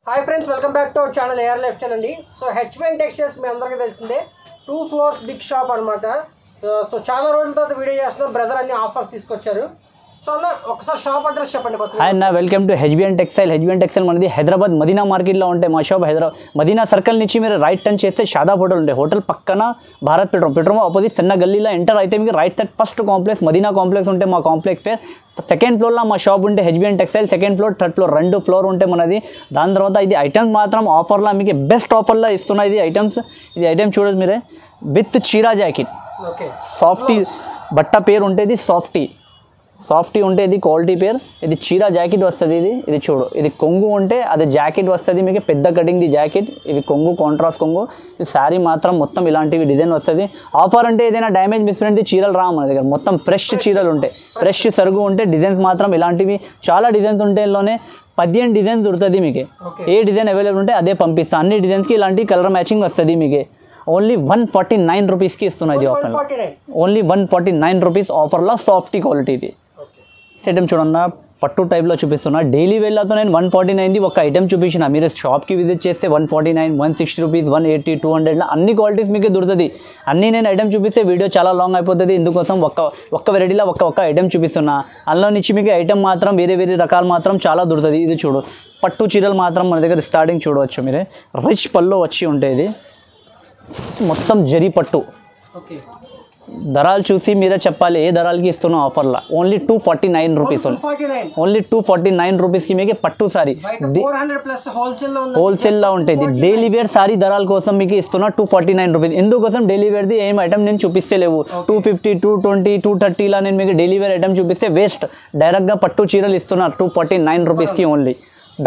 Hi friends, welcome back to our channel AR Lifestyle andi. So HBN Textiles మీ అందరికీ తెలిసిందే 2 floors big shop అన్నమాట. So చాలా రోజుల తర్వాత వీడియో చేస్తున్నాం. బ్రదర్ అన్ని ఆఫర్స్ తీసుకొచ్చారు. సో అన్న ఒకసారి షాప్ అడ్రస్ చెప్పండి. హాయ్ అన్న, welcome to HBN textile. HBN textile మనది హైదరాబాద్ మదీనా మార్కెట్లో ఉంటాయి. మా షాప్ హైదరాబాద్ మదీనా సర్కిల్ నుంచి మీరు రైట్ టర్న్ చేస్తే షాదాబ్ హోటల్ ఉంటాయి. హోటల్ పక్కన భారత్ పెట్రోల్ ఆపోజిట్ చిన్న గల్లీలో ఎంటర్ అయితే మీకు right side first complex Madina complex ఉంటే మా కాంప్లెక్స్ పేరు. సెకండ్ ఫ్లోర్లో మా షాప్ ఉంటే HBN textile. Second floor, third floor రెండు ఫ్లోర్ ఉంటే మనది. దాని తర్వాత ఇది ఐటమ్స్ మాత్రం ఆఫర్లో మీకు బెస్ట్ ఆఫర్లో ఇస్తున్నాయి. ఇది ఐటమ్ చూడదు మీరే, విత్ చీరా జాకెట్. సాఫ్టీ బట్ట పేరు ఉంటుంది, సాఫ్టీ ఉంటే ఇది క్వాలిటీ పేరు. ఇది చీరా జాకెట్ వస్తుంది. ఇది చూడు, ఇది కొంగు ఉంటే అది జాకెట్ వస్తుంది మీకు పెద్ద కటింగ్ది జాకెట్. ఇది కొంగు, కాంట్రాస్ట్ కొంగు. ఇది శారీ మాత్రం మొత్తం ఇలాంటివి డిజైన్ వస్తుంది. ఆఫర్ అంటే ఏదైనా డ్యామేజ్ మిస్ప్రింట్ చీరలు రావు మన దగ్గర. మొత్తం ఫ్రెష్ చీరలు ఉంటాయి, ఫ్రెష్ సరుగు ఉంటే. డిజైన్స్ మాత్రం ఇలాంటివి చాలా డిజైన్స్ ఉంటాయి. ఇందులోనే 15 డిజైన్స్ దొరుకుతుంది మీకు. ఏ డిజైన్ అవైలబుల్ ఉంటే అదే పంపిస్తాను. అన్ని డిజైన్స్కి ఇలాంటి కలర్ మ్యాచింగ్ వస్తుంది మీకు. ఓన్లీ 149 రూపీస్కి ఇస్తున్నది ఆఫర్. ఓన్లీ 149 రూపీస్ ఆఫర్లో సాఫ్టీ క్వాలిటీ. ఇది ఐటమ్ చూడన్న, పట్టు టైప్లో చూపిస్తున్నా. డైలీ వేళ్ళతో నేను 149ది ఒక ఐటమ్ చూపించిన. మీరు షాప్కి విజిట్ చేస్తే 149, 160 రూపీస్, 180, 200 అన్ని క్వాలిటీస్ మీకు దొరుకుతుంది. అన్నీ నేను ఐటమ్ చూపిస్తే వీడియో చాలా లాంగ్ అయిపోతుంది. ఇందుకోసం ఒక్క వెరైటీలో ఒక్క ఐటమ్ చూపిస్తున్నా. అందులో నుంచి మీకు ఐటమ్ మాత్రం వేరే రకాలు మాత్రం చాలా దొరుకుతుంది. ఇది చూడు, పట్టు చీరలు మాత్రం మన దగ్గర స్టార్టింగ్ చూడవచ్చు మీరే. రిచ్ పళ్ళు వచ్చి ఉంటాయి. ఇది మొత్తం జరీ పట్టు. ధరలు చూసి మీరే చెప్పాలి ఏ ధరలకి ఇస్తున్నాం ఆఫర్లో. Only 249 rupees. ఓన్లీ 249 రూపీస్కి మీకు పట్టు సారీ హోల్సేల్లో ఉంటుంది. డైలీ వేర్ సారీ ధరల కోసం మీకు ఇస్తున్నా 249 రూపీస్. ఎందుకోసం డైలీ వేర్ది ఏం ఐటమ్ నేను చూపిస్తే లేవు. 250, 220, 230 ఇలా నేను మీకు డైలీ వేర్ ఐటమ్ చూపిస్తే వేస్ట్. డైరెక్ట్గా పట్టు చీరలు ఇస్తున్నారు 249 రూపీస్కి ఓన్లీ.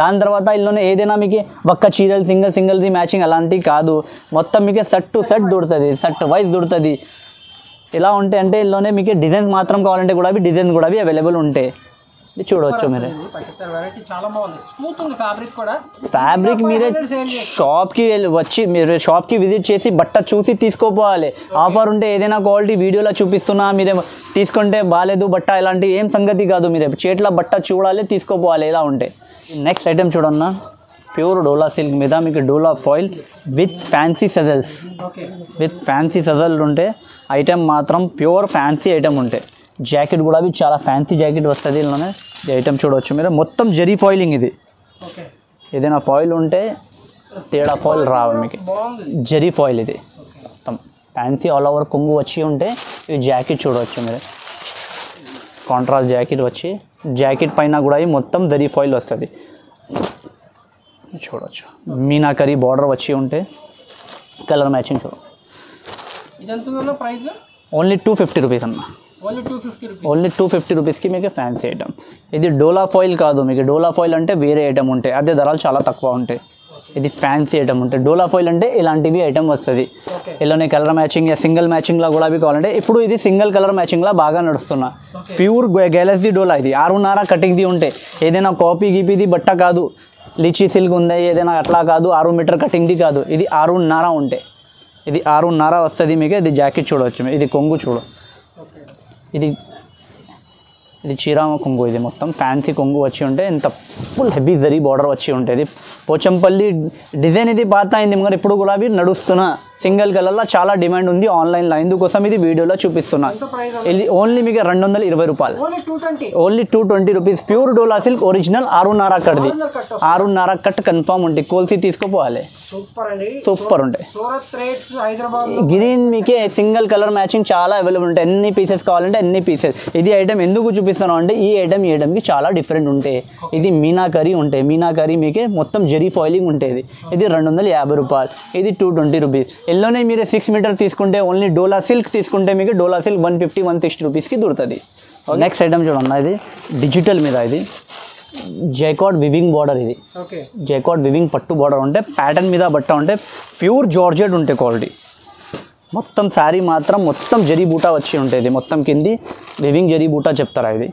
దాని తర్వాత ఇందులోనే ఏదైనా మీకు ఒక్క చీరలు సింగిల్ది మ్యాచింగ్ అలాంటివి కాదు. మొత్తం మీకు సెట్ టు సెట్ దొరుకుతుంది, సెట్ వైజ్ దొరుకుతుంది. ఎలా ఉంటాయి అంటే ఇందులోనే మీకు డిజైన్స్ మాత్రం కావాలంటే కూడా డిజైన్స్ కూడా అవైలబుల్ ఉంటాయి. ఇది చూడవచ్చు మీరు. ఫ్యాబ్రిక్ మీరే షాప్కి వచ్చి మీరు షాప్కి విజిట్ చేసి బట్ట చూసి తీసుకోపోవాలి. ఆఫర్ ఉంటే ఏదైనా క్వాలిటీ వీడియోలో చూపిస్తున్నా మీరే తీసుకుంటే బాగాలేదు బట్ట ఇలాంటి ఏం సంగతి కాదు. మీరే చేతిలో బట్ట చూడాలి, తీసుకోపోవాలి. ఇలా ఉంటాయి. నెక్స్ట్ ఐటమ్ చూడన్నా, ప్యూర్ డోలా సిల్క్ మీద మీకు డోలా ఫాయిల్ విత్ ఫ్యాన్సీ సజల్ ఉంటే ఐటమ్ మాత్రం ప్యూర్ ఫ్యాన్సీ ఐటమ్ ఉంటాయి. జాకెట్ కూడా చాలా ఫ్యాన్సీ జాకెట్ వస్తుంది. ఇందులోనే ఈ ఐటమ్ చూడవచ్చు మీరు. మొత్తం జరీ ఫాయిలింగ్. ఇది ఏదైనా ఫాయిల్ ఉంటే తేడా ఫాయిల్ రావు మీకు. జరీ ఫాయిల్ ఇది మొత్తం ఫ్యాన్సీ ఆల్ ఓవర్ కొంగు వచ్చి ఉంటే. ఈ జాకెట్ చూడవచ్చు మీరు, కాంట్రాస్ట్ జాకెట్ వచ్చి జాకెట్ పైన కూడా మొత్తం జరీ ఫాయిల్ వస్తుంది. చూడవచ్చు మీనాకరీ బార్డర్ వచ్చి ఉంటే కలర్ మ్యాచింగ్ చూడ. ఓన్లీ 250 రూపీస్ అన్న. ఓన్లీ 250 రూపీస్కి మీకు ఫ్యాన్సీ ఐటమ్. ఇది డోలా ఫాయిల్ కాదు మీకు. డోలా ఫాయిల్ అంటే వేరే ఐటమ్ ఉంటాయి, అదే ధరలు చాలా తక్కువ ఉంటాయి. ఇది ఫ్యాన్సీ ఐటమ్ ఉంటాయి. డోలా ఫాయిల్ అంటే ఇలాంటివి ఐటమ్ వస్తుంది. ఇలానే కలర్ మ్యాచింగ్ సింగిల్ మ్యాచింగ్లో కూడా కావాలంటే ఇప్పుడు ఇది సింగిల్ కలర్ మ్యాచింగ్లో బాగా నడుస్తున్నా. ప్యూర్ గ్యాలక్సీ డోలా. ఇది 6.5 కటింగ్ది ఉంటే. ఏదైనా కాపీ గీపీది బట్ట కాదు. లిచీ సిల్క్ ఉంది ఏదైనా అట్లా కాదు. 6 మీటర్ కటింగ్ది కాదు. ఇది 6.5 ఉంటే. ఇది 6.5 వస్తుంది మీకు. ఇది జాకెట్ చూడవచ్చు. ఇది కొంగు చూడు. ఇది చీరా కొంగు. ఇది మొత్తం ఫ్యాన్సీ కొంగు వచ్చి ఉంటే ఇంత ఫుల్ హెవీ జరీ బార్డర్ వచ్చి ఉంటుంది. పోచంపల్లి డిజైన్ ఇది పాత అయింది మరి ఇప్పుడు కూడా నడుస్తున్నా. సింగిల్ కలర్లో చాలా డిమాండ్ ఉంది ఆన్లైన్లో. ఇందుకోసం ఇది వీడియోలో చూపిస్తున్నా. ఇది ఓన్లీ మీకు 220 రూపాయలు. Only 220 rupees. ప్యూర్ డోలా సిల్క్ ఒరిజినల్ 6.5 కట్ది. 6.5 కట్ కన్ఫామ్ ఉంటాయి. కోల్సి తీసుకోపోవాలి. సూపర్ ఉంటాయి. గ్రీన్ మీకే సింగిల్ కలర్ మ్యాచింగ్ చాలా అవైలబుల్ ఉంటాయి. ఎన్ని పీసెస్ కావాలంటే అన్ని పీసెస్. ఇది ఐటమ్ ఎందుకు చూపిస్తున్నాం అంటే ఈ ఐటమ్కి చాలా డిఫరెంట్ ఉంటాయి. ఇది మీనాకరీ ఉంటాయి. మీనాకరీ మీకే మొత్తం జరీ ఫాయిలింగ్ ఉంటుంది. ఇది 250 రూపాయలు. ఇది 220 రూపీస్. ఎల్లోనే మీరు 6 మీటర్ తీసుకుంటే ఓన్లీ డోలా సిల్క్ తీసుకుంటే మీకు డోలా సిల్క్ 150, 160 రూపీస్కి దొరుకుతుంది. నెక్స్ట్ ఐటమ్ చూడన్నా, ఇది డిజిటల్ మీద. ఇది జైకార్డ్ వివింగ్ బార్డర్. ఇది జైకార్డ్ వివింగ్ పట్టు బార్డర్ ఉంటే ప్యాటర్న్ మీద బట్ట ఉంటే ప్యూర్ జార్జెట్ ఉంటే క్వాలిటీ. మొత్తం శారీ మాత్రం మొత్తం జరీ బూటా వచ్చి ఉంటుంది. మొత్తం కింది వివింగ్ జరీ బూటా చెప్తారా. ఇది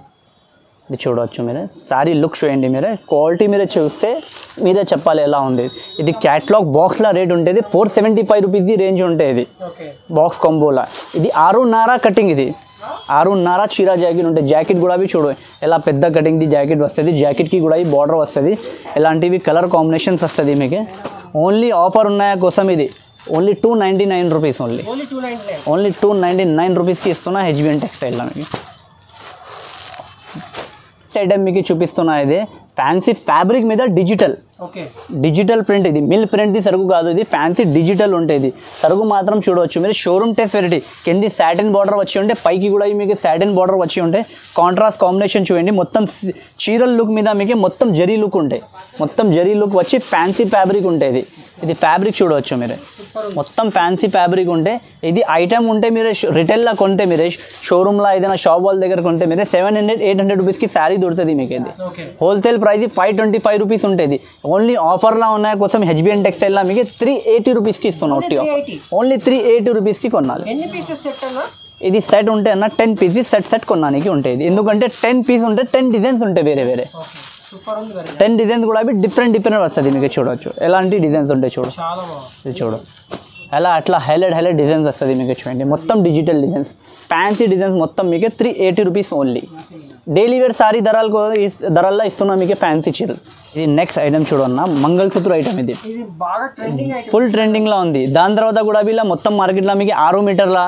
చూడవచ్చు మీరే. శారీ లుక్ చూడండి మీరే. క్వాలిటీ మీరే చూస్తే మీరే చెప్పాలి ఎలా ఉంది. ఇది క్యాట్లాగ్ బాక్స్లో రేట్ ఉంటుంది. 475 రూపీస్ రేంజ్ ఉంటుంది. ఇది బాక్స్ కాంబోలా. ఇది 6.5 కటింగ్. ఇది 6.5 చీరా జాకెట్ ఉంటాయి. జాకెట్ కూడా చూడు ఎలా పెద్ద కటింగ్ది జాకెట్ వస్తుంది. జాకెట్కి కూడా ఈ బార్డర్ వస్తుంది. ఇలాంటివి కలర్ కాంబినేషన్స్ వస్తుంది మీకు. ఓన్లీ ఆఫర్ ఉన్నాయా కోసం ఇది ఓన్లీ 299 రూపీస్. ఓన్లీ 299 రూపీస్కి ఇస్తున్నా హెచ్బిఎన్ టెక్స్టైల్లో మీకు. ఐటమ్ మీకు చూపిస్తున్నా. ఇది ఫ్యాన్సీ ఫ్యాబ్రిక్ మీద డిజిటల్ ప్రింట్. ఇది మిల్ ప్రింట్ది సరుకు కాదు, ఇది ఫ్యాన్సీ డిజిటల్ ఉంటుంది. సరుకు మాత్రం చూడవచ్చు మీరు. Showroom test variety. కింది సాటిన్ బార్డర్ వచ్చి ఉంటే పైకి కూడా మీకు సాటిన్ బార్డర్ వచ్చి ఉంటాయి. కాంట్రాస్ట్ కాంబినేషన్ చూడండి. మొత్తం చీరల్ లుక్ మీద మీకు మొత్తం జరీ లుక్ ఉంటాయి. మొత్తం జరీ లుక్ వచ్చి ఫ్యాన్సీ ఫ్యాబ్రిక్ ఉంటుంది. ఇది ఫ్యాబ్రిక్ చూడవచ్చు మీరు. మొత్తం ఫ్యాన్సీ ఫ్యాబ్రిక్ ఉంటే ఇది ఐటమ్ ఉంటే మీరు రిటైల్లో కొంటే మీరు షోరూమ్లో ఏదైనా షాప్ వాళ్ళ దగ్గర కొంటే మీరు 700-800 రూపీస్కి శారీ దొరుకుతుంది మీకు. ఇది హోల్సేల్ ప్రైస్ 525 రూపీస్ ఉంటుంది. ఓన్లీ ఆఫర్లో ఉన్నాయి కోసం హెచ్బిఎన్ టెక్స్టైల్లో మీకు 380 రూపీస్కి ఇస్తున్నాం. ఓన్లీ 380 రూపీస్కి కొనాలి. ఇది సెట్ ఉంటే అన్న 10 పీసెస్ సెట్ కొనడానికి ఉంటుంది. ఎందుకంటే 10 పీస్ ఉంటే 10 డిజైన్స్ ఉంటాయి. వేరే 10 డిజైన్స్ కూడా డిఫరెంట్ వస్తుంది మీకు. చూడవచ్చు ఎలాంటి డిజైన్స్ ఉంటాయి. ఇది చూడు ఎలా అట్లా హైలైట్ డిజైన్స్ వస్తుంది మీకు. చూడండి మొత్తం డిజిటల్ డిజైన్స్, ఫ్యాన్సీ డిజైన్స్ మొత్తం మీకు 380 rupees only. Daily wear sari ధరల్లో ఇస్తున్నాం మీకు ఫ్యాన్సీ చీరలు. ఇది నెక్స్ట్ ఐటమ్ చూడన్న మంగళసూత్ర ఐటమ్. ఇది ఫుల్ ట్రెండింగ్లో ఉంది. దాని తర్వాత కూడా ఇలా మొత్తం మార్కెట్లో మీకు 6 మీటర్ల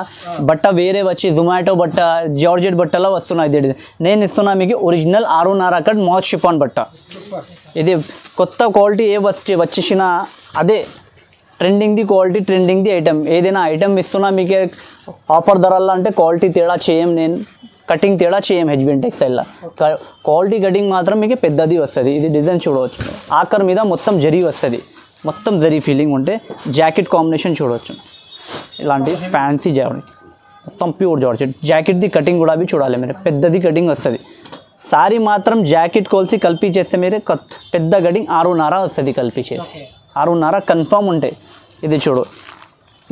బట్ట వేరే వచ్చి జొమాటో బట్ట, జార్జెట్ బట్టలో వస్తున్నాయి. ఇది నేను ఇస్తున్నా మీకు ఒరిజినల్ 6.5 కట్ మాస్ షిఫాన్ బట్ట. ఇది కొత్త క్వాలిటీ ఏ వచ్చేసినా అదే ట్రెండింగ్ది క్వాలిటీ, ట్రెండింగ్ది ఐటమ్. ఏదైనా ఐటమ్ ఇస్తున్నా మీకు ఆఫర్ ధరల్లో అంటే క్వాలిటీ తేడా చేయం, నేను కటింగ్ తేడా చేయం హెచ్బిఎన్ టెక్స్టైల్లో. క్వాలిటీ కటింగ్ మాత్రం మీకు పెద్దది వస్తుంది. ఇది డిజైన్ చూడవచ్చు. ఆకర్ మీద మొత్తం జరీ వస్తుంది. మొత్తం జరీ ఫీలింగ్ ఉంటే జాకెట్ కాంబినేషన్ చూడవచ్చు. ఇలాంటి ఫ్యాన్సీ జాకెట్ మొత్తం ప్యూర్ జార్జెట్. జాకెట్ది కటింగ్ కూడా చూడాలి మీరు. పెద్దది కటింగ్ వస్తుంది. సారీ మాత్రం జాకెట్ కోల్సి కలిపి చేస్తే మీరు పెద్ద కటింగ్ 6.5 వస్తుంది. కలిపి చేసి 6.5 కన్ఫామ్ ఉంటాయి. ఇది చూడు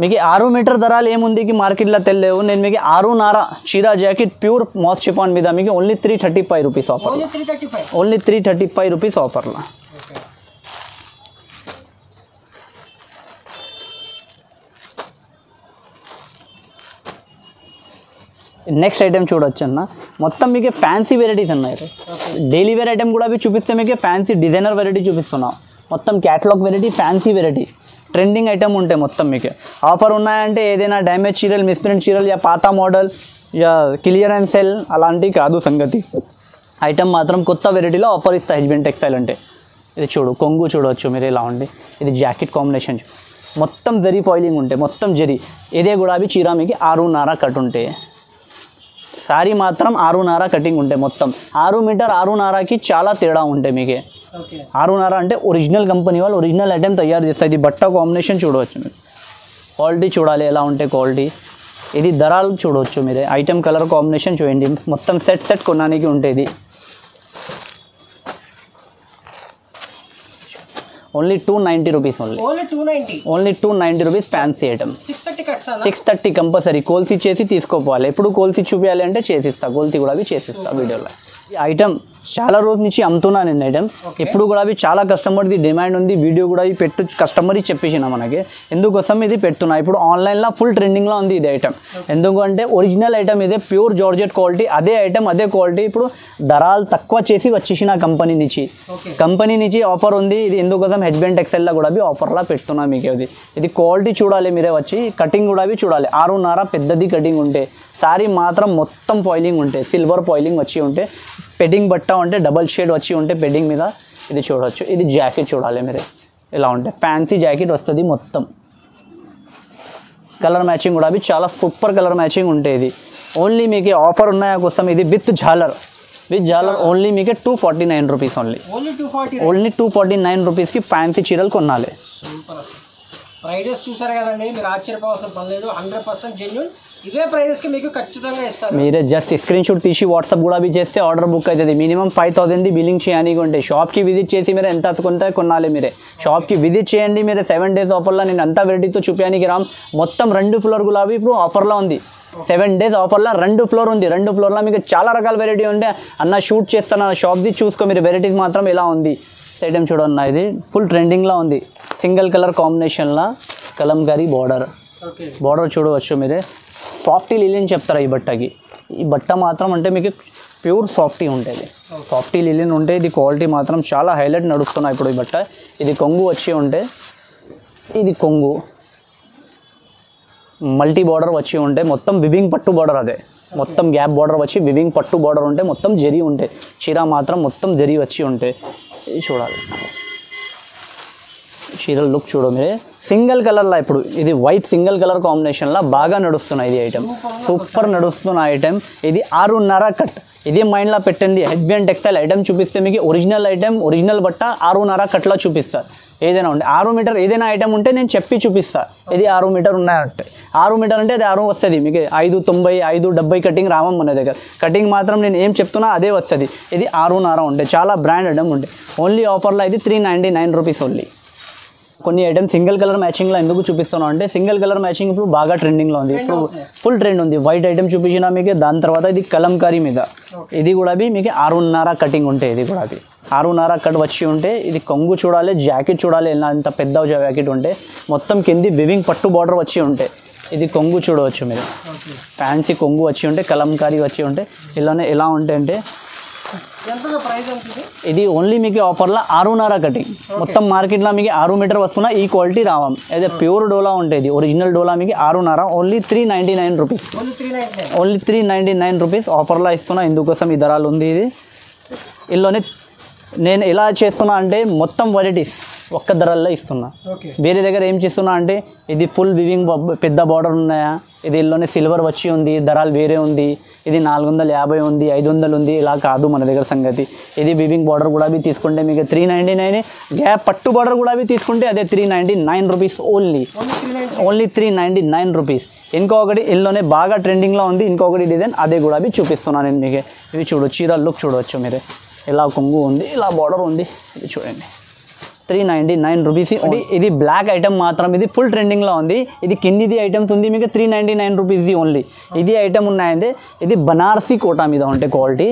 మీకు 6 మీటర్ ధరలు ఏముంది మార్కెట్లో తెలియవు. నేను మీకు 6.5 చీరా జాకెట్ ప్యూర్ మాస్ షిఫాన్ మీద మీకు only 335 rupees offer. Only 335 rupees ఆఫర్లో. నెక్స్ట్ ఐటమ్ చూడవచ్చు అన్న. మొత్తం మీకు ఫ్యాన్సీ వెరైటీస్ ఉన్నాయి. డైలీ వేర్ ఐటమ్ కూడా చూపిస్తే మీకు ఫ్యాన్సీ డిజైనర్ వెరైటీ చూపిస్తున్నాం. మొత్తం catalogue variety, fancy variety, trending item ఉంటాయి మొత్తం మీకు. ఆఫర్ ఉన్నాయంటే ఏదైనా డ్యామేజ్ చీరలు, మిస్ప్రింట్ చీరలు, యా పాత మోడల్, యా క్లియరెన్స్ సెల్ అలాంటివి కాదు సంగతి. ఐటమ్ మాత్రం కొత్త వెరైటీలో ఆఫర్ ఇస్తా హెచ్బిఎన్ టెక్స్టైల్ అంటే. ఇది చూడు కొంగు చూడవచ్చు మీరు ఎలా ఉంది. ఇది జాకెట్ కాంబినేషన్ మొత్తం జరీ ఫాయిలింగ్ ఉంటాయి. మొత్తం జరీ. ఇదే కూడా చీర మీకు 6.5 కట్ ఉంటాయి. సారీ మాత్రం 6.5 కటింగ్ ఉంటాయి. మొత్తం 6 మీటర్ 6.5కి చాలా తేడా ఉంటాయి మీకు. 6.5 అంటే ఒరిజినల్ కంపెనీ వాళ్ళు ఒరిజినల్ ఐటమ్ తయారు చేస్తారు. ఇది బట్ట కాంబినేషన్ చూడవచ్చు మీరు. క్వాలిటీ చూడాలి ఎలా ఉంటే క్వాలిటీ. ఇది ధరలు చూడవచ్చు మీరు. ఐటమ్ కలర్ కాంబినేషన్ చూడండి. మొత్తం సెట్ కొనడానికి ఉంటుంది. Only 290 rupees. Only 290 rupees fancy item. 630 compulsory. కోల్సీ చేసి తీసుకోపోవాలి. ఎప్పుడు కోల్సీ చూపించాలి అంటే చేసిస్తా. కోల్సీ కూడా చేసిస్తా వీడియోలో. ఈ ఐటమ్ చాలా రోజు నుంచి అమ్ముతున్నాను నేను ఐటమ్. ఇప్పుడు కూడా చాలా కస్టమర్ది డిమాండ్ ఉంది. వీడియో కూడా పెట్టు కస్టమర్ చెప్పేసిన మనకి. ఎందుకోసం ఇది పెడుతున్నా. ఇప్పుడు ఆన్లైన్లో ఫుల్ ట్రెండింగ్లో ఉంది ఇది ఐటమ్. ఎందుకంటే ఒరిజినల్ ఐటమ్ ఇదే ప్యూర్ జార్జెట్ క్వాలిటీ. అదే ఐటమ్ అదే క్వాలిటీ. ఇప్పుడు ధరలు తక్కువ చేసి వచ్చేసిన కంపెనీ నుంచి ఆఫర్ ఉంది. ఇది ఎందుకోసం హెచ్బిఎన్ టెక్స్టైల్లో కూడా ఆఫర్లా పెడుతున్నా మీకు. ఇది క్వాలిటీ చూడాలి మీరే వచ్చి. కటింగ్ కూడా చూడాలి. 6.5 పెద్దది కటింగ్ ఉంటే. సారీ మాత్రం మొత్తం ఫాయిలింగ్ ఉంటాయి. సిల్వర్ ఫాయిలింగ్ వచ్చి ఉంటే. పెడింగ్ బట్ట ఉంటే డబల్ షేడ్ వచ్చి ఉంటే పెడింగ్ మీద. ఇది చూడవచ్చు. ఇది జాకెట్ చూడాలి మీరు ఎలా ఉంటే. ఫ్యాన్సీ జాకెట్ వస్తుంది మొత్తం. కలర్ మ్యాచింగ్ కూడా చాలా సూపర్ కలర్ మ్యాచింగ్ ఉంటాయి. ఇది ఓన్లీ మీకు ఆఫర్ ఉన్నాయా కోసం. ఇది విత్ జాలర్ ఓన్లీ మీకు 249 రూపీస్. ఓన్లీ 249 రూపీస్కి ఫ్యాన్సీ చీరలు కొనాలి. ప్రైజెస్ చూసారు కదండి. మీరు ఆశ్చర్యపోవాల్సిన పని లేదు. 100% జెన్యూన్. ఇవే ప్రైజెస్కి మీకు ఖచ్చితంగా ఇస్తారు. మీరే జస్ట్ స్క్రీన్ షాట్ తీసి వాట్సాప్ కూడా చేస్తే ఆర్డర్ బుక్ అవుతుంది. మినిమం 5000 బిల్లింగ్ చేయడానికి ఉంటాయి. షాప్కి విజిట్ చేసి మీరు ఎంత కొంత కొనాలి. మీరే షాప్కి విజిట్ చేయండి. మీరు 7 డేస్ ఆఫర్లో నేను అంతా వెరైటీతో చూపించడానికి రామ్. మొత్తం 2 ఫ్లోర్ గులాబీ ఇప్పుడు ఆఫర్లో ఉంది. 7 డేస్ ఆఫర్లో 2 ఫ్లోర్ ఉంది. 2 ఫ్లోర్లో మీకు చాలా రకాల వెరైటీ ఉంటే అన్న షూట్ చేస్తాను. షాప్ది చూసుకో మీరు. వెరైటీస్ మాత్రం ఎలా ఉంది ఐటమ్ చూడన్న. ఇది ఫుల్ ట్రెండింగ్లో ఉంది. సింగిల్ కలర్ కాంబినేషన్లో కలంకారీ బార్డర్ చూడవచ్చు మీరే. సాఫ్టీ లిలియన్ చెప్తారా ఈ బట్టకి. ఈ బట్ట మాత్రం అంటే మీకు ప్యూర్ సాఫ్టీ ఉంటుంది, సాఫ్టీ లిలిన్ ఉంటే ఇది క్వాలిటీ మాత్రం చాలా హైలైట్ నడుస్తున్నాయి ఇప్పుడు ఈ బట్ట. ఇది కొంగు వచ్చి ఉంటే, ఇది కొంగు మల్టీ బార్డర్ వచ్చి ఉంటే మొత్తం వివింగ్ పట్టు బార్డర్, అదే మొత్తం గ్యాప్ బార్డర్ వచ్చి వివింగ్ పట్టు బార్డర్ ఉంటే మొత్తం జరీ ఉంటాయి. చీర మాత్రం మొత్తం జరీ వచ్చి ఉంటాయి. ఇది చూడాలి, చీర లుక్ చూడు మీరే. సింగిల్ కలర్లో ఇప్పుడు ఇది వైట్ సింగిల్ కలర్ కాంబినేషన్లో బాగా నడుస్తున్నాయి. ఇది ఐటమ్ సూపర్ నడుస్తున్న ఐటమ్. ఇది 6.5 కట్. ఇది మైండ్లో పెట్టండి. హెచ్బిఎన్ టెక్స్టైల్ ఐటమ్ చూపిస్తే మీకు ఒరిజినల్ ఐటమ్ ఒరిజినల్ బట్ట 6.5 కట్లో చూపిస్తారు. ఏదైనా ఉంటే 6 మీటర్ ఏదైనా ఐటమ్ ఉంటే నేను చెప్పి చూపిస్తాను. ఇది 6 మీటర్ ఉన్నాయంటే 6 మీటర్ అంటే అది 6 వస్తుంది మీకు. 5.90 5.70 కటింగ్ రామం మన దగ్గర. కటింగ్ మాత్రం నేను ఏం చెప్తున్నా అదే వస్తుంది. ఇది 6.5 ఉంటే చాలా బ్రాండ్ ఐటమ్ ఉంటే ఓన్లీ ఆఫర్లో ఇది 399 రూపీస్ ఓన్లీ. కొన్ని ఐటమ్ సింగిల్ కలర్ మ్యాచింగ్లో ఎందుకు చూపిస్తున్నాం అంటే సింగిల్ కలర్ మ్యాచింగ్ ఇప్పుడు బాగా ట్రెండింగ్లో ఉంది. ఇప్పుడు ఫుల్ ట్రెండ్ ఉంది. వైట్ ఐటమ్ చూపించిన మీకు, దాని తర్వాత ఇది కలంకారీ మీద. ఇది కూడా మీకు 6.5 కటింగ్ ఉంటే, ఇది కూడా 6.5 కట్ వచ్చి ఉంటే. ఇది కొంగు చూడాలి, జాకెట్ చూడాలి, ఎలా ఇంత పెద్ద జాకెట్ ఉంటే మొత్తం కింది వివింగ్ పట్టు బార్డర్ వచ్చి ఉంటే. ఇది కొంగు చూడవచ్చు మీరు, ఫ్యాన్సీ కొంగు వచ్చి ఉంటే, కలంకారీ వచ్చి ఉంటే. ఇలానే ఎలా ఉంటే అంటే ఇది ఓన్లీ మీకు ఆఫర్లో 6.5 కటింగ్. మొత్తం మార్కెట్లో మీకు 6 మీటర్ వస్తున్నా ఈ క్వాలిటీ రావం. అయితే ప్యూర్ డోలా ఉంటుంది, ఒరిజినల్ డోలా మీకు 6.5 ఓన్లీ 399 రూపీస్. ఓన్లీ 399 రూపీస్ ఆఫర్లో ఇస్తున్నా. ఇందుకోసం ఈ ధరలు ఉంది. ఇది ఇల్లోనే నేను ఎలా చేస్తున్నా అంటే మొత్తం వెరైటీస్ ఒక్క ధరల్లో ఇస్తున్నా. వేరే దగ్గర ఏం చేస్తున్నా అంటే ఇది ఫుల్ వివింగ్ పెద్ద బార్డర్ ఉన్నాయా, ఇది ఇల్లోనే సిల్వర్ వచ్చి ఉంది, ధరలు వేరే ఉంది. ఇది 450 ఉంది, 500 ఉంది, ఇలా కాదు మన దగ్గర సంగతి. ఇది వివింగ్ బార్డర్ కూడా తీసుకుంటే మీకు 399. గ్యాప్ పట్టు బార్డర్ కూడా తీసుకుంటే అదే 399 రూపీస్ ఓన్లీ. Only 399 rupees. ఇంకొకటి ఇల్లోనే బాగా ట్రెండింగ్లో ఉంది, ఇంకొకటి డిజైన్ అదే కూడా చూపిస్తున్నాను నేను మీకు. ఇవి చూడు, చీర లుక్ చూడవచ్చు మీరే. ఇలా కొంగు ఉంది, ఇలా బార్డర్ ఉంది. ఇది చూడండి 399 రూపీస్. ఇది బ్లాక్ ఐటమ్ మాత్రం, ఇది ఫుల్ ట్రెండింగ్లో ఉంది. ఇది కిందిది ఐటమ్స్ ఉంది మీకు 399 రూపీస్ది ఓన్లీ. ఇది ఐటమ్ ఉన్నాయండి. ఇది బనారసీ కోటా మీద ఉంటే క్వాలిటీ,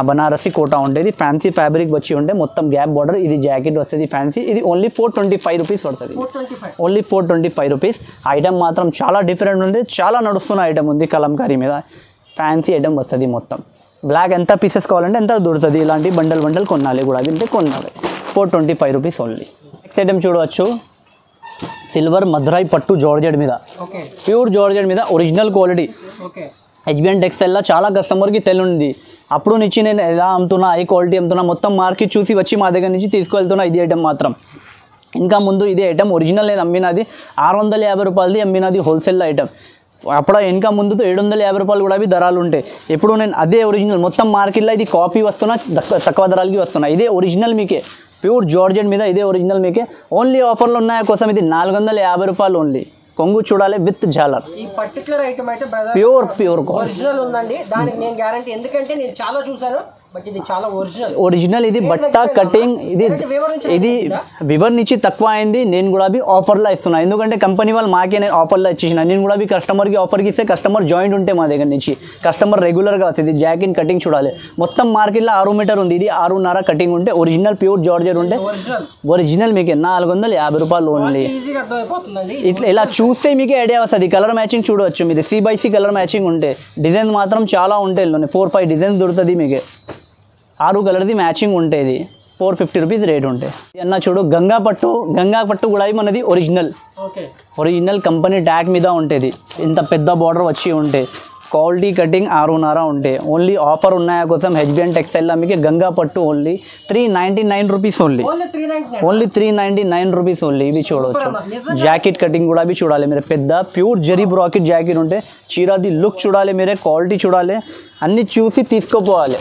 బనారసీ కోటా ఉంటే. ఇది ఫ్యాన్సీ ఫ్యాబ్రిక్ వచ్చి ఉంటే మొత్తం గ్యాప్ బార్డర్. ఇది జాకెట్ వస్తుంది ఫ్యాన్సీ. ఇది ఓన్లీ 425 రూపీస్ పడుతుంది. Only 425 rupees. ఐటమ్ మాత్రం చాలా డిఫరెంట్ ఉంది, చాలా నడుస్తున్న ఐటమ్ ఉంది. కలంకారీ మీద ఫ్యాన్సీ ఐటమ్ వస్తుంది మొత్తం. బ్లాక్ ఎంత పీసెస్ కావాలంటే ఎంత దొరుకుతుంది. ఇలాంటి బండల్ బండల్ కొనాలి కూడా, అంటే కొనాలి. 425 రూపీస్ ఓన్లీ. నెక్స్ట్ ఐటమ్ చూడవచ్చు, సిల్వర్ మధురాయి పట్టు జార్జెట్ మీద, ప్యూర్ జార్జెట్ మీద ఒరిజినల్ క్వాలిటీ. హెచ్బిఎన్ టెక్స్టైల్లో చాలా కస్టమర్కి తెలియదు. అప్పుడు నుంచి నేను ఎలా అమ్ముతున్నా, ఏ క్వాలిటీ అమ్ముతున్నా మొత్తం మార్కెట్ చూసి వచ్చి మా దగ్గర నుంచి తీసుకువెళ్తున్నా. ఇది ఐటమ్ మాత్రం ఇంకా ముందు ఇదే ఐటమ్ ఒరిజినల్ నేను అమ్మినది 650 రూపాయలది అమ్మినది హోల్సేల్ ఐటమ్. అప్పుడు ఇంకా ముందు 750 రూపాయలు కూడా ధరలు ఉంటాయి. ఇప్పుడు నేను అదే ఒరిజినల్ మొత్తం మార్కెట్లో ఇది కాపీ వస్తున్నా, తక్కువ ధరలకి వస్తున్నా. ఇదే ఒరిజినల్ మీకే ప్యూర్ జార్జెట్ మీద, ఇదే ఒరిజినల్ మీకే ఓన్లీ ఆఫర్లు ఉన్నాయా కోసం. ఇది 450 రూపాయలు ఓన్లీ. కొంగు చూడాలి విత్ జాలర్. ఈ పర్టికులర్ ఐటమ్ అయితే ప్యూర్ ఒరిజినల్ ఉందండి, దానికి నేను గ్యారంటీ. ఎందుకంటే నేను చాలా చూసాను, బట్ ఇది చాలా ఒరిజినల్. ఇది బట్ట కటింగ్, ఇది వివర్ నుంచి తక్కువ అయింది. నేను కూడా ఆఫర్లో ఇస్తున్నా, ఎందుకంటే కంపెనీ వాళ్ళు మాకే నేను ఆఫర్లో ఇచ్చేసిన. నేను కూడా కస్టమర్కి ఆఫర్కి ఇస్తే కస్టమర్ జాయింట్ ఉంటే మా దగ్గర నుంచి కస్టమర్ రెగ్యులర్గా వస్తుంది. జాకెట్ కటింగ్ చూడాలి. మొత్తం మార్కెట్లో 6 మీటర్ ఉంది, ఇది 6.5 కటింగ్ ఉంటే ఒరిజినల్ ప్యూర్ జార్జెట్ ఉంటే ఒరిజినల్ మీకు 450 రూపాయలు ఓన్లీ. ఇట్లా ఇలా చూస్తే మీకు ఐడియా వస్తుంది. కలర్ మ్యాచింగ్ చూడవచ్చు మీరు, C/C కలర్ మ్యాచింగ్ ఉంటే. డిజైన్ మాత్రం చాలా ఉంటాయి, 4-5 డిజైన్స్ దొరుకుతుంది మీకు. 6 కలర్ది మ్యాచింగ్ ఉంటుంది. 450 రూపీస్ రేట్ ఉంటాయి. అన్న చూడు, గంగా పట్టు కూడా మనది ఒరిజినల్ కంపెనీ ట్యాగ్ మీద ఉంటుంది. ఇంత పెద్ద బార్డర్ వచ్చి ఉంటే క్వాలిటీ కటింగ్ 6.5 ఉంటే ఓన్లీ ఆఫర్ ఉన్నాయా కోసం. హెచ్బిఎన్ టెక్స్టైల్లో మీకు గంగా పట్టు only 399 rupees only. Only 399 rupees only. ఇవి చూడవచ్చు. జాకెట్ కటింగ్ కూడా చూడాలి మీరు. పెద్ద ప్యూర్ జరీ బ్రాకెట్ జాకెట్ ఉంటే చీరది లుక్ చూడాలి మీరే, క్వాలిటీ చూడాలి, అన్నీ చూసి తీసుకోపోవాలి.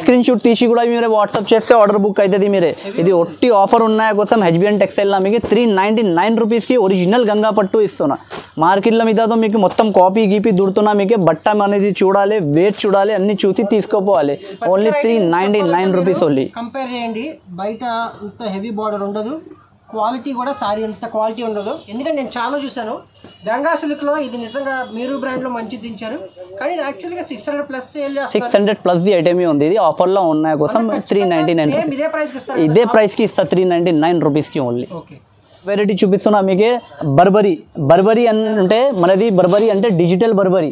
స్క్రీన్ షాట్ తీసి కూడా మీరే వాట్సాప్ చేస్తే ఆర్డర్ బుక్ అవుతుంది మీరే. ఇది ఒట్టి ఆఫర్ ఉన్నాయా కోసం హెచ్బిఎన్ టెక్స్టైల్లో మీకు 399 రూపీస్కి ఒరిజినల్ గంగా పట్టు ఇస్తున్నా. మార్కెట్లో మీదతో మీకు మొత్తం కాపీ గీపీ దుడుతున్నా. మీకు బట్ట అనేది చూడాలి, వెయిట్ చూడాలి, అన్ని చూసి తీసుకోపోవాలి. Only 399 rupees only. కంపేర్ చేయండి, బయట ఇంత హెవీ బార్డర్ ఉండదు, క్వాలిటీ కూడా సారీ అంత క్వాలిటీ ఉండదు. ఎందుకంటే నేను చాలా చూశాను. గంగా సిల్క్లో ఇది నిజంగా మీరు బ్రాండ్లో మంచి దించారు, కానీ ఇది యాక్చువల్గా 600+ ఐటమ్ ఉంది. ఇది ఆఫర్లో ఉన్నాయి కోసం 399. ఇదే ప్రైస్కి ఇస్తా 399 రూపీస్కి ఓన్లీ. వెరైటీ చూపిస్తున్నా మీకే. బర్బరీ అని అంటే మనది బర్బరీ అంటే డిజిటల్ బర్బరీ.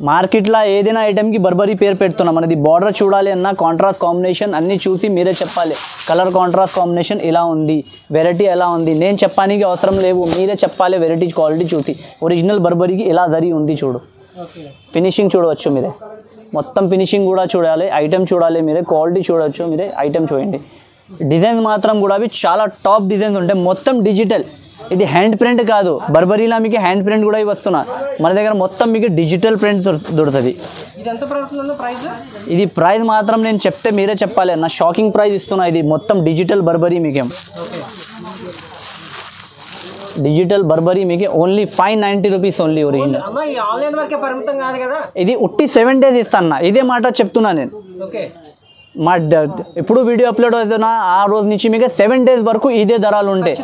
మార్కెట్లో ఏదైనా ఐటెంకి బర్బరీ పేరు పెడుతున్నాం. మనది బార్డర్ చూడాలి అన్న కాంట్రాస్ట్ కాంబినేషన్ అన్నీ చూసి మీరే చెప్పాలి. కలర్ కాంట్రాస్ట్ కాంబినేషన్ ఎలా ఉంది, వెరైటీ ఎలా ఉంది, నేను చెప్పడానికి అవసరం లేవు, మీరే చెప్పాలి. వెరైటీ క్వాలిటీ చూసి ఒరిజినల్ బర్బరీకి ఎలా జరి ఉంది చూడు. ఫినిషింగ్ చూడవచ్చు మీరే, మొత్తం ఫినిషింగ్ కూడా చూడాలి, ఐటెం చూడాలి మీరే, క్వాలిటీ చూడవచ్చు మీరే, ఐటెం చూడండి. డిజైన్స్ మాత్రం కూడా అవి చాలా టాప్ డిజైన్స్ ఉంటాయి, మొత్తం డిజిటల్. ఇది హ్యాండ్ ప్రింట్ కాదు, బర్బరీలా మీకు హ్యాండ్ ప్రింట్ కూడా వస్తున్నా. మన దగ్గర మొత్తం మీకు డిజిటల్ ప్రింట్ దొరుకుతుంది. ఇది ప్రైస్ మాత్రం నేను చెప్తే మీరే చెప్పాలి అన్న, షాకింగ్ ప్రైస్ ఇస్తున్నా. ఇది మొత్తం డిజిటల్ బర్బరీ మీకేం, డిజిటల్ బర్బరీ మీకు ఓన్లీ 590 రూపీస్ ఓన్లీ ఒరిజినల్. ఇది ఉట్టి 7 days ఇస్తాను, ఇదే మాట చెప్తున్నా నేను. మా ఎప్పుడు వీడియో అప్లోడ్ అవుతున్నా ఆ రోజు నుంచి మీకు 7 days వరకు ఇదే ధరలు ఉంటాయి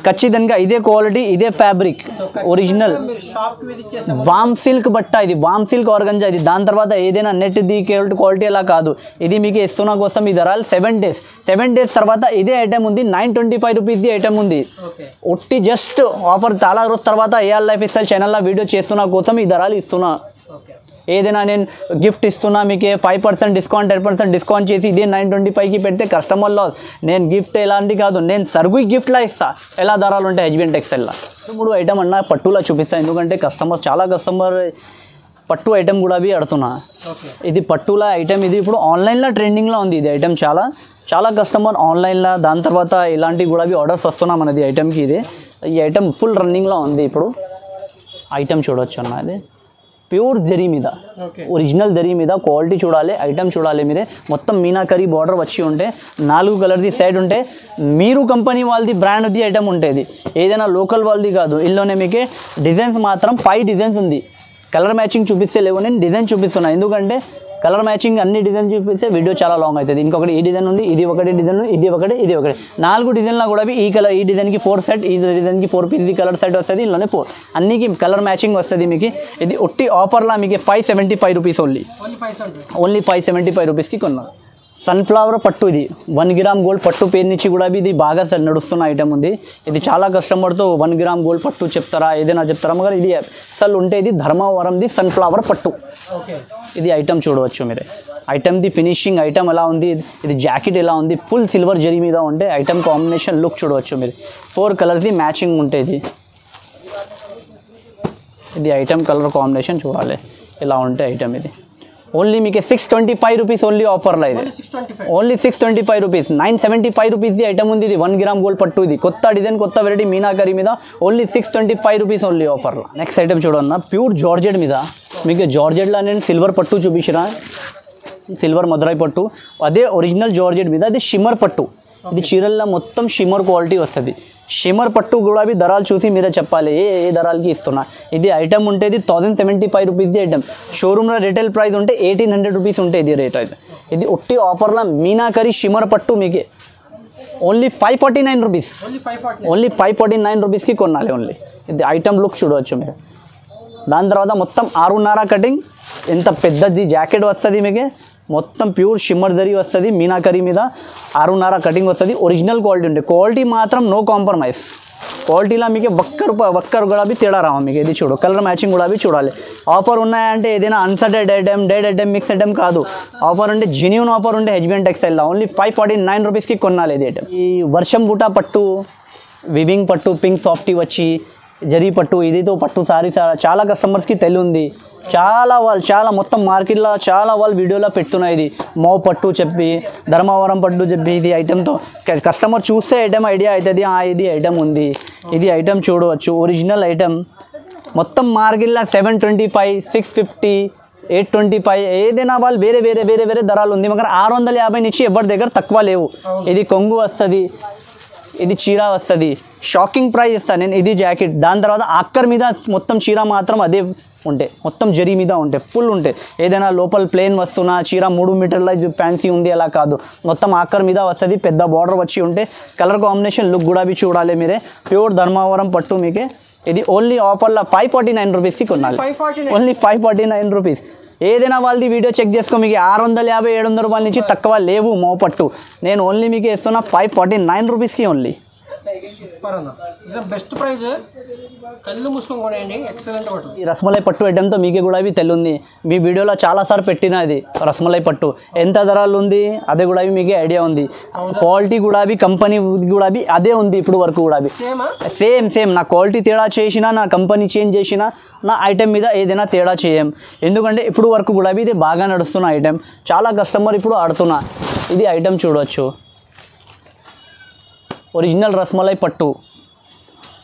ఖచ్చితంగా. ఇదే క్వాలిటీ, ఇదే ఫ్యాబ్రిక్ ఒరిజినల్ వామ్ సిల్క్ బట్ట. ఇది వామ్ సిల్క్ ఆర్గంజా. ఇది దాని తర్వాత ఏదైనా నెట్ ది క్వాలిటీ అలా కాదు. ఇది మీకు ఇస్తున్న కోసం ఈ ధరలు 7 days. 7 days తర్వాత ఇదే ఐటమ్ ఉంది, 925 రూపీస్ది ఐటమ్ ఉంది. ఒట్టి జస్ట్ ఆఫర్ చాలా రోజు తర్వాత ఏఆర్ లైఫ్ స్టైల్ ఛానల్లో వీడియో చేస్తున్న కోసం ఈ ధరలు ఇస్తున్నా. ఏదైనా నేను గిఫ్ట్ ఇస్తున్నా మీకు 5% డిస్కౌంట్ 10% డిస్కౌంట్ చేసి ఇదే 925కి పెడితే కస్టమర్ లాస్. నేను గిఫ్ట్ ఎలాంటి కాదు, నేను సరుకు గిఫ్ట్లా ఇస్తా. ఎలా ధరలు ఉంటాయి హెచ్బిఎన్ టెక్స్టైల్లో. ఇప్పుడు ఐటమ్ అన్న పట్టులా చూపిస్తాను, ఎందుకంటే చాలా కస్టమర్ పట్టు ఐటమ్ కూడా అవి అడుగుతున్నా. ఇది పట్టులా ఐటమ్, ఇది ఇప్పుడు ఆన్లైన్లో ట్రెండింగ్లో ఉంది. ఇది ఐటమ్ చాలా కస్టమర్ ఆన్లైన్లో, దాని తర్వాత ఇలాంటివి కూడా అవి ఆర్డర్స్ వస్తున్నా మనది ఐటమ్కి. ఇది ఈ ఐటమ్ ఫుల్ రన్నింగ్లో ఉంది. ఇప్పుడు ఐటమ్ చూడవచ్చు అన్న, ఇది ప్యూర్ జరీ మీద, ఒరిజినల్ జరీ మీద క్వాలిటీ చూడాలి, ఐటమ్ చూడాలి మీరే. మొత్తం మీనాకరీ బార్డర్ వచ్చి ఉంటే 4 కలర్ది సెట్ ఉంటే, మీరు కంపెనీ వాళ్ళది బ్రాండ్ది ఐటమ్ ఉంటుంది, ఏదైనా లోకల్ వాళ్ళది కాదు. ఇందులోనే మీకు డిజైన్స్ మాత్రం 5 డిజైన్స్ ఉంది. కలర్ మ్యాచింగ్ చూపిస్తే లేవు, నేను డిజైన్ చూపిస్తున్నా. ఎందుకంటే కలర్ మ్యాచింగ్ అన్ని డిజైన్ చూపిస్తే వీడియో చాలా లాంగ్ అవుతుంది. ఇంకొకటి ఈ డిజైన్ ఉంది, ఇది ఒకటి డిజైన్, ఇది ఒకటి, ఇది ఒకటి, 4 డిజైన్లో కూడా ఈ డిజైన్కి 4 సెట్, ఈ డిజైన్కి 4 పీస్ కలర్ సెట్ వస్తుంది. ఇందులోనే 4 అన్నికి కలర్ మ్యాచింగ్ వస్తుంది మీకు. ఇది ఒట్టి ఆఫర్లా మీకు 575 రూపీస్ ఓన్లీ 575 రూపీస్కి కొన్నాను. సన్ఫ్లవర్ పట్టు, ఇది 1 గ్రామ్ గోల్డ్ పట్టు పేరు నుంచి కూడా ఇది బాగా నడుస్తున్న ఐటమ్ ఉంది. ఇది చాలా కస్టమర్తో 1 గ్రామ్ గోల్డ్ పట్టు చెప్తారా, ఏదైనా చెప్తారా, మगर ఇది అసలు ఉంటే ఇది ధర్మవరంది సన్ఫ్లవర్ పట్టు. ఇది ఐటమ్ చూడవచ్చు మీరే, ఐటమ్ది ఫినిషింగ్ ఐటమ్ ఎలా ఉంది, ఇది జాకెట్ ఎలా ఉంది, ఫుల్ సిల్వర్ జరీ మీద ఉంటే ఐటమ్ కాంబినేషన్ లుక్ చూడవచ్చు మీరు. 4 కలర్ది మ్యాచింగ్ ఉంటుంది. ఇది ఐటమ్ కలర్ కాంబినేషన్ చూడాలి ఎలా ఉంటే ఐటమ్. ఇది ఓన్లీ మీకు 625 రూపీస్ ఓన్లీ ఆఫర్లో. ఇది ఓన్లీ 625 రూపీస్. 975 రూపీస్ది ఐటమ్ ఉంది. ఇది 1 గ్రామ్ గోల్డ్ పట్టు. ఇది కొత్త డిజైన్, కొత్త వెరైటీ మీనాకరీ మీద ఓన్లీ 625 రూపీస్ ఓన్లీ ఆఫర్లో. నెక్స్ట్ ఐటమ్ చూడన్నా, ప్యూర్ జార్జెట్ మీద మీకు. జార్జెట్లో నేను సిల్వర్ పట్టు చూపించిన, సిల్వర్ మదురై పట్టు. అదే ఒరిజినల్ జార్జెట్ మీద అది షిమ్మర్ పట్టు. ఇది చీరల్లో మొత్తం షిమ్మర్ క్వాలిటీ వస్తుంది. షిమ్మర్ పట్టు కూడా ధరలు చూసి మీరే చెప్పాలి ఏ ధరలకి ఇస్తున్నా. ఇది ఐటమ్ ఉంటే ఇది 1075 రూపీస్ది ఐటమ్. షోరూమ్లో రిటైల్ ప్రైస్ ఉంటే 1800 రూపీస్ ఉంటే ఇది రేట్ అయితే. ఇది ఒట్టి ఆఫర్లో మీనాకరీ షిమ్మర్ పట్టు మీకు ఓన్లీ 549 రూపీస్. ఓన్లీ 549 రూపీస్కి కొనాలి ఓన్లీ. ఇది ఐటమ్ లుక్ చూడవచ్చు మీరు. దాని తర్వాత మొత్తం 6.5 కటింగ్, ఎంత పెద్దది జాకెట్ వస్తుంది మీకు. మొత్తం ప్యూర్ షిమ్మర్ జరీ వస్తుంది, మీనాకరీ మీద 6.5 కటింగ్ వస్తుంది. ఒరిజినల్ క్వాలిటీ ఉంటుంది. క్వాలిటీ మాత్రం నో కాంప్రమైజ్. క్వాలిటీలో మీకు ఒక్కరు కూడా తేడా రావా మీకు. ఇది చూడు, కలర్ మ్యాచింగ్ కూడా చూడాలి. ఆఫర్ ఉన్నాయంటే ఏదైనా unsorted item, dead item, mix item కాదు. ఆఫర్ ఉంటే జెన్యూన్ ఆఫర్ ఉంటే హెచ్బిఎన్ టెక్స్టైల్లో ఓన్లీ 549 రూపీస్కి కొనాలి ఇది ఐటమ్. ఈ వర్షం బూటా పట్టు, వివింగ్ పట్టు, పింక్ సాఫ్టీ వచ్చి జరీ పట్టు, ఇదితో పట్టు సారీ చాలా కస్టమర్స్కి తెలియంది. చాలా మొత్తం మార్కెట్లో చాలా వాళ్ళు వీడియోలో పెడుతున్నాయి. ఇది మో పట్టు చెప్పి, ధర్మవరం పట్టు చెప్పి, ఇది ఐటమ్తో కస్టమర్ చూస్తే ఐటమ్ ఐడియా అవుతుంది, ఇది ఐటమ్ ఉంది. ఇది ఐటమ్ చూడవచ్చు, ఒరిజినల్ ఐటమ్. మొత్తం మార్కెట్లో 725, 650, 825 ఏదైనా వాళ్ళు వేరే ధరలు ఉంది. మगर 650 నుంచి ఎవరి దగ్గర తక్కువ లేవు. ఇది కొంగు వస్తుంది, ఇది చీర వస్తుంది. షాకింగ్ ప్రైస్ ఇస్తాను నేను. ఇది జాకెట్. దాని తర్వాత ఆక్కర్ మీద మొత్తం చీర మాత్రం అదే ఉంటాయి, మొత్తం జరీ మీద ఉంటాయి, ఫుల్ ఉంటాయి. ఏదైనా లోపల ప్లేన్ వస్తున్నా చీర 3 మీటర్ల ఫ్యాన్సీ ఉంది అలా కాదు, మొత్తం ఆక్కర్ మీద వస్తుంది. పెద్ద బార్డర్ వచ్చి ఉంటే కలర్ కాంబినేషన్ లుక్ కూడా చూడాలి మీరే. ప్యూర్ ధర్మవరం పట్టు మీకే. ఇది ఓన్లీ ఆఫర్లో 549 రూపీస్కి కొనాలి. Only 549 rupees. ఏదైనా వాళ్ళది వీడియో చెక్ చేసుకో, మీకు 650, 700 రూపాయల నుంచి తక్కువ లేవు మో పట్టు. నేను ఓన్లీ మీకు ఇస్తున్నా 549 రూపీస్కి ఓన్లీ. Best price. కళ్ళు మూసుకొని కొనేయండి, ఎక్సలెంట్ ఉంటుంది. ఈ రసమలై పట్టు ఐటెంతో మీకే కూడా అవి తెలియంది, మీ వీడియోలో చాలాసార్లు పెట్టిన ఇది రసమలై పట్టు ఎంత ధరలు ఉంది అదే కూడా మీకే ఐడియా ఉంది. క్వాలిటీ కూడా అవి కంపెనీ కూడా అవి అదే ఉంది ఇప్పుడు వరకు కూడా అవి సేమ్. నా క్వాలిటీ తేడా చేసినా, నా కంపెనీ చేంజ్ చేసినా, నా ఐటెం మీద ఏదైనా తేడా చేయం. ఎందుకంటే ఇప్పుడు వరకు కూడా అవి ఇది బాగా నడుస్తున్న ఐటెం, చాలా కస్టమర్ ఇప్పుడు ఆడుతున్నా. ఇది ఐటెం చూడవచ్చు, ఒరిజినల్ రసమలై పట్టు.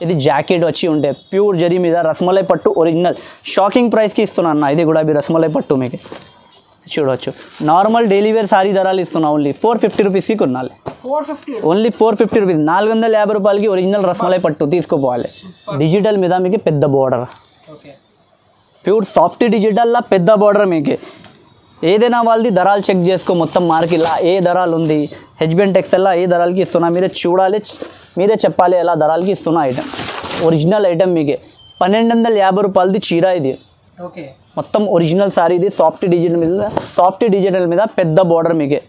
ఇది జాకెట్ వచ్చి ఉంటే ప్యూర్ జరీ మీద రసమలై పట్టు ఒరిజినల్ షాకింగ్ ప్రైస్కి ఇస్తున్నా అన్న. ఇది కూడా రసమలై పట్టు మీకు చూడవచ్చు. నార్మల్ డైలీ వేర్ సారీ ధరలు ఇస్తున్నా, ఓన్లీ 450 రూపీస్కి కొనాలి. ఓన్లీ 450 రూపీస్, 450 రూపాయలకి ఒరిజినల్ రసమలై పట్టు తీసుకోపోవాలి. డిజిటల్ మీద మీకు పెద్ద బోర్డర్, ప్యూర్ సాఫ్ట్ డిజిటల్లా పెద్ద బోర్డర్. మీకు ఏదైనా వాళ్ళది ధరలు చెక్ చేసుకో, మొత్తం మార్కెట్లో ఏ ధరలు ఉంది, హెచ్బిఎన్ టెక్స్టైల్లో ఏ ధరలకి ఇస్తున్నా మీరే చూడాలి, మీరే చెప్పాలి ఎలా ధరలకి ఇస్తున్నా ఐటెం. ఒరిజినల్ ఐటెం మీకే 1250 రూపాయలది చీర ఇది. మొత్తం ఒరిజినల్ సారీ ఇది, సాఫ్ట్ డిజిటల్ మీద పెద్ద బోర్డర్ మీకే.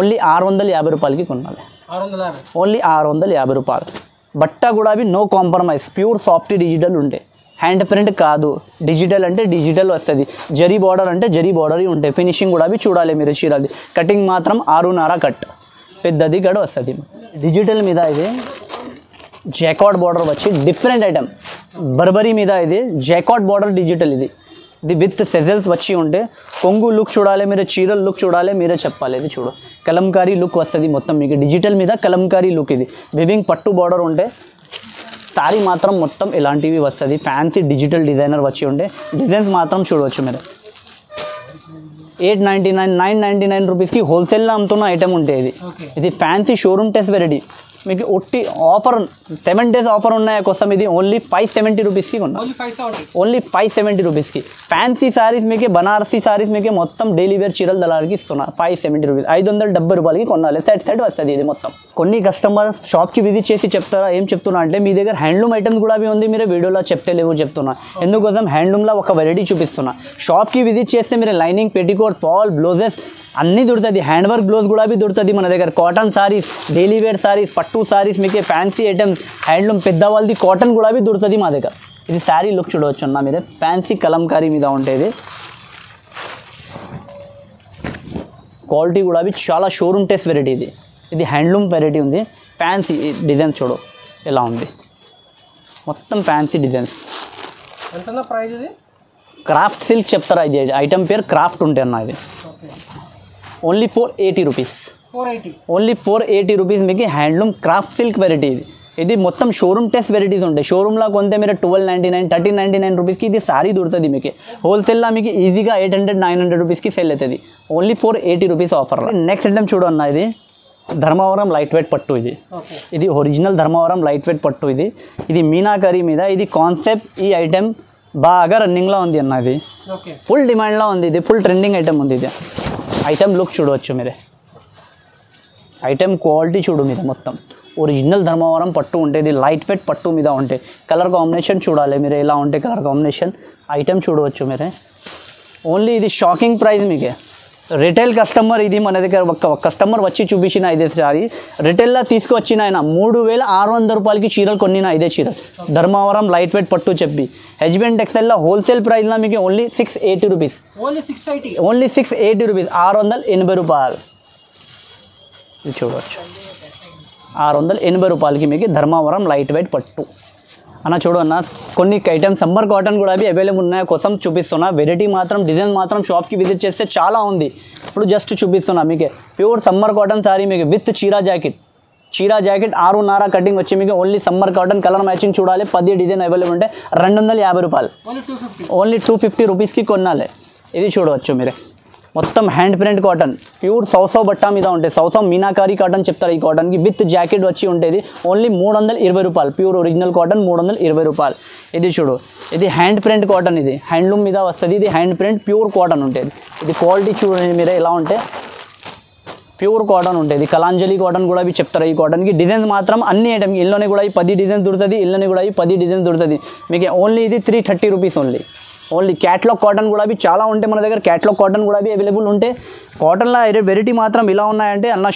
ఓన్లీ 650 రూపాయలకి కొనాలి. ఓన్లీ 650 రూపాయలు. బట్ట కూడా అవి no compromise, pure soft digital ఉంటాయి. హ్యాండ్ ప్రింట్ కాదు, డిజిటల్ అంటే డిజిటల్ వస్తుంది. జరీ బార్డర్ అంటే జరీ బార్డర్ ఉంటాయి. ఫినిషింగ్ కూడా అవి చూడాలి మీరు చీరది. కటింగ్ మాత్రం 6.5 కట్, పెద్దది కట్ వస్తుంది. డిజిటల్ మీద ఇది జాకాట్ బార్డర్ వచ్చి డిఫరెంట్ ఐటమ్. బర్బరీ మీద ఇది జాకాట్ బార్డర్ డిజిటల్. ఇది విత్ సెజల్స్ వచ్చి ఉంటే కొంగు లుక్ చూడాలి మీరు, చీరల లుక్ చూడాలి మీరే చెప్పాలి. ఇది చూడు కలంకారీ లుక్ వస్తుంది మొత్తం మీకు. డిజిటల్ మీద కలంకారీ లుక్. ఇది వివింగ్ పట్టు బార్డర్ ఉంటే సారీ మాత్రం మొత్తం ఇలాంటివి వస్తుంది. ఫ్యాన్సీ డిజిటల్ డిజైనర్ వచ్చి ఉంటే డిజైన్స్ మాత్రం చూడవచ్చు మీరు. 899 999 రూపీస్కి హోల్సేల్లో అమ్ముతున్న ఐటమ్ ఉంటే ఇది ఫ్యాన్సీ షోరూమ్ టెస్ట్ వెరైటీ. మీకు ఒట్టి ఆఫర్ 7 days ఆఫర్ ఉన్నాయి కోసం ఇది ఓన్లీ 570 రూపీస్కి కొన్నా. ఓన్లీ 570 రూపీస్కి ఫ్యాన్సీ సారీస్ మీకే, బనారసీ సారీస్ మీకే మొత్తం డైలీ వేర్ చీరల దళాలకి ఇస్తున్నా. 570 రూపీస్, 570 రూపాయలకి కొనాలి. సెట్ వస్తుంది ఇది మొత్తం. కొన్ని కస్టమర్స్ షాప్కి విజిట్ చేసి చెప్తారా, ఏం చెప్తున్నా అంటే మీ దగ్గర హ్యాండ్లూమ్ ఐటమ్స్ కూడా ఉంది, మీరు వీడియోలో చెప్తలేవు చెప్తున్నా. ఎందుకోసం హ్యాండ్లూమ్లో ఒక వెరైటీ చూపిస్తున్నా. షాప్కి విజిట్ చేస్తే మీరు లైనింగ్, పెట్టికోట్, ఫాల్, బ్లౌజెస్ అన్నీ దొరుకుతుంది. హ్యాండ్ వర్క్ బ్లౌజ్ కూడా దొరుకుతుంది మన దగ్గర. Cotton saris, daily wear saris, పట్టు సారీస్ మీకే, ఫ్యాన్సీ ఐటమ్స్, హ్యాండ్లూమ్ పెద్దవాళ్ళది కాటన్ కూడా దొరుకుతుంది మా దగ్గర. ఇది శారీ లుక్ చూడవచ్చు అన్న మీరు, ఫ్యాన్సీ కలంకారీ మీద ఉంటుంది. క్వాలిటీ కూడా చాలా షోరూమ్ టెస్ట్ వెరైటీ. ఇది హ్యాండ్లూమ్ వెరైటీ ఉంది. ఫ్యాన్సీ డిజైన్స్ చూడు ఎలా ఉంది, మొత్తం ఫ్యాన్సీ డిజైన్స్. ఎంత ప్రైస్ ఇది? క్రాఫ్ట్ సిల్క్ చెప్తారా, ఇది ఐటమ్ పేరు క్రాఫ్ట్ ఉంటే అన్న. ఇది ఓన్లీ 480 రూపీస్. ఓన్లీ 480 రూపీస్ మీకు హ్యాండ్లూమ్ క్రాఫ్ట్ సిల్క్ వెరైటీ. ఇది మొత్తం షోరూమ్ టెస్ట్ వెరైటీస్ ఉంటాయి. షోరూమ్లో కొంటే మీరు 1299 1399 రూపీస్కి ఇది సారీ దొరుకుతుంది మీకు. హోల్సేల్లో మీకు ఈజీగా 800 900 రూపీస్కి సెల్ అవుతుంది. Only 480 rupees offer. Next item చూడన్న, ఇది ధర్మవరం లైట్ వెయిట్ పట్టు. ఇది ఒరిజినల్ ధర్మవరం లైట్ వెయిట్ పట్టు. ఇది మీనాకరీ మీద. ఇది కాన్సెప్ట్ ఈ ఐటెం బాగా రన్నింగ్లో ఉంది అన్న. ఇది ఫుల్ డిమాండ్లో ఉంది. ఇది ఫుల్ ట్రెండింగ్ ఐటమ్ ఉంది. ఇది ఐటమ్ లుక్ చూడవచ్చు మీరే, ఐటమ్ క్వాలిటీ చూడు మీరు. మొత్తం ఒరిజినల్ ధర్మవరం పట్టు ఉంటుంది. లైట్ వెయిట్ పట్టు మీద ఉంటాయి. కలర్ కాంబినేషన్ చూడాలి మీరు ఎలా ఉంటే కలర్ కాంబినేషన్. ఐటమ్ చూడవచ్చు మీరే. ఓన్లీ ఇది షాకింగ్ ప్రైస్ మీకే. రిటైల్ కస్టమర్ ఇది మన దగ్గర ఒక కస్టమర్ వచ్చి చూపించిన ఇదే సారీ రిటైల్లో తీసుకొచ్చిన ఆయన 3600 రూపాయలకి చీరలు కొనిన ఇదే చీర ధర్మవరం లైట్ వెయిట్ పట్టు చెప్పి హెచ్బిఎన్ టెక్స్టైల్లో హోల్సేల్ ప్రైస్లో మీకు ఓన్లీ 680 రూపీస్. ఓన్లీ 680 రూపీస్, 680 రూపాయలు. ఇది చూడవచ్చు 680 రూపాయలకి మీకు ధర్మవరం లైట్ వెయిట్ పట్టు అన్న. చూడు అన్న, కొన్ని ఐటమ్స్ సమ్మర్ కాటన్ కూడా అవి అవైలబుల్ ఉన్నాయి కోసం చూపిస్తున్నా. వెరైటీ మాత్రం డిజైన్ మాత్రం షాప్కి విజిట్ చేస్తే చాలా ఉంది. ఇప్పుడు జస్ట్ చూపిస్తున్నా మీకే ప్యూర్ సమ్మర్ కాటన్ సారీ మీకు విత్ చీరా జాకెట్. 6.5 కటింగ్ వచ్చి మీకు only summer cotton colour matching చూడాలి. 10 డిజైన్ అవైలబుల్ ఉంటే 250 రూపాయలు. ఓన్లీ 250 రూపీస్కి కొనాలి. ఇది చూడవచ్చు మీరే. మొత్తం హ్యాండ్ ప్రింట్ కాటన్ ప్యూర్ 100 బట్టా మీద ఉంటాయి. 100 మీనాకారీ కాటన్ చెప్తారు ఈ కాటన్కి. విత్ జాకెట్ వచ్చి ఉంటుంది. ఓన్లీ 320 రూపాయలు. ప్యూర్ ఒరిజినల్ కాటన్ 320 రూపాయలు. ఇది చూడు, ఇది హ్యాండ్ ప్రింట్ కాటన్. ఇది హ్యాండ్లూమ్ మీద వస్తుంది. ఇది హ్యాండ్ ప్రింట్ ప్యూర్ కాటన్ ఉంటుంది. ఇది క్వాలిటీ చూడండి మీరే ఎలా ఉంటే ప్యూర్ కాటన్ ఉంటుంది. కలాంజలి కాటన్ కూడా అవి చెప్తారు ఈ కాటన్కి. డిజైన్స్ మాత్రం అన్ని ఐటమ్ ఇల్లోనే కూడా 10 డిజైన్స్ దొరుకుతుంది. ఇల్లోనే కూడా 10 డిజైన్స్ దొరుకుతుంది మీకు. ఓన్లీ ఇది 330 rupees. Only only catalogue cotton కూడా చాలా ఉంటాయి మన దగ్గర. క్యాట్లాగ్ కాటన్ కూడా అవైలబుల్ ఉంటాయి. కాటన్లో వెరైటీ మాత్రం ఇలా ఉన్నాయంటే అన్న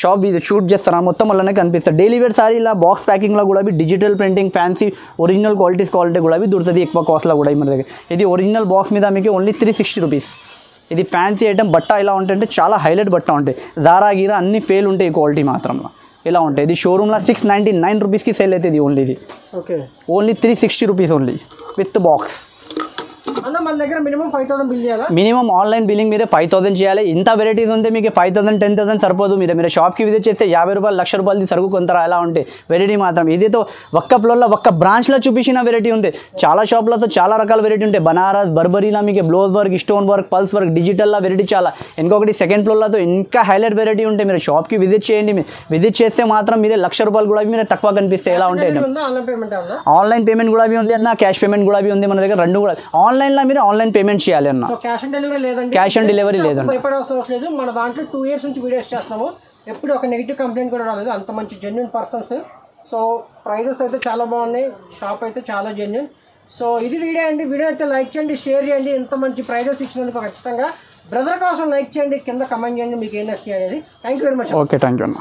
షాప్ ఇది షూట్ చేస్తాను మొత్తం అలానే కనిపిస్తుంది. డైలీ వేర్ సారీ ఇలా బాక్స్ ప్యాకింగ్లో కూడా digital printing fancy original quality కూడా దొరుకుతుంది ఎక్కువ కాస్ట్లో కూడా మన దగ్గర. ఇది ఒరిజినల్ బాక్స్ మీద మీకు ఓన్లీ 360 రూపీస్. ఇది ఫ్యాన్సీ ఐటమ్. బట్ట ఇలా ఉంటుంటే చాలా హైలైట్ బట్ట ఉంటాయి. దారా గీరా అన్ని ఫెయిల్ ఉంటాయి క్వాలిటీ మాత్రంలో ఇలా ఉంటాయి. ఇది షోరూమ్లో 699 రూపీస్కి సేల్ అవుతుంది ఓన్లీ. ఇది okay only 360 rupees only with box. అన్న మన దగ్గర మినిమం 5000 బిల్ చేయాలా? మినిమం ఆన్లైన్ బిల్లింగ్ మీరే 5000 చేయాలి. ఇంత వెరైటీస్ ఉంటే మీకు 5000 10,000 సరిపోదు. మీరు షాప్కి విజిట్ చేస్తే 50 రూపాయలు 1,00,000 రూపాయలది సరుకు కొంటారా అలా ఉంటాయి వెరైటీ మాత్రం. ఇదితో ఒక్క ఫ్లోర్లో ఒక్క బ్రాంచ్లో చూపించిన వెరైటీ ఉంది. చాలా షాప్లతో చాలా రకాల వెరైటీ ఉంటాయి. బనారస్ బర్బరీలో మీకు blouse work, stone work, pearls work, డిజిటల్లో వెరైటీ చాలా. ఇంకొకటి సెకండ్ ఫ్లోర్లో ఇంకా హైలైట్ వెరైటీ ఉంటాయి. మీరు షాప్కి విజిట్ చేయండి. విజిట్ చేస్తే మాత్రం మీరే 1,00,000 రూపాయలు కూడా మీరే తక్కువ కనిపిస్తాయి ఎలా ఉంటాయి. ఆన్లైన్ పేమెంట్ కూడా ఉంది అన్న, క్యాష్ పేమెంట్ కూడా ఉంది మన దగ్గర. రెండు కూడా ఆన్లైన్లో మీరు ఆన్లైన్ పేమెంట్ చేయాలి అన్న. క్యాష్ ఆన్ డెలివరీ లేదండి. క్యాష్ ఆన్ డెలివరీ లేదండి. భయపడే అవసరం లేదు. మన దాంట్లో 2 years నుంచి వీడియోస్ చేస్తున్నాము. ఎప్పుడు ఒక నెగిటివ్ కంప్లైంట్ కూడా రాలేదు. అంత మంచి జెన్యున్ పర్సన్స్. సో ప్రైజెస్ అయితే చాలా బాగున్నాయి. షాప్ అయితే చాలా జెన్యున్. సో ఇది వీడియో అండి. వీడియో అయితే లైక్ చేయండి, షేర్ చేయండి. ఇంత మంచి ప్రైజెస్ ఇచ్చినందుకు ఖచ్చితంగా బ్రదర్ కోసం లైక్ చేయండి, కింద కమెంట్ చేయండి మీకు ఏం నచ్చింది అనేది. Thank you very much. Okay thank you అన్న.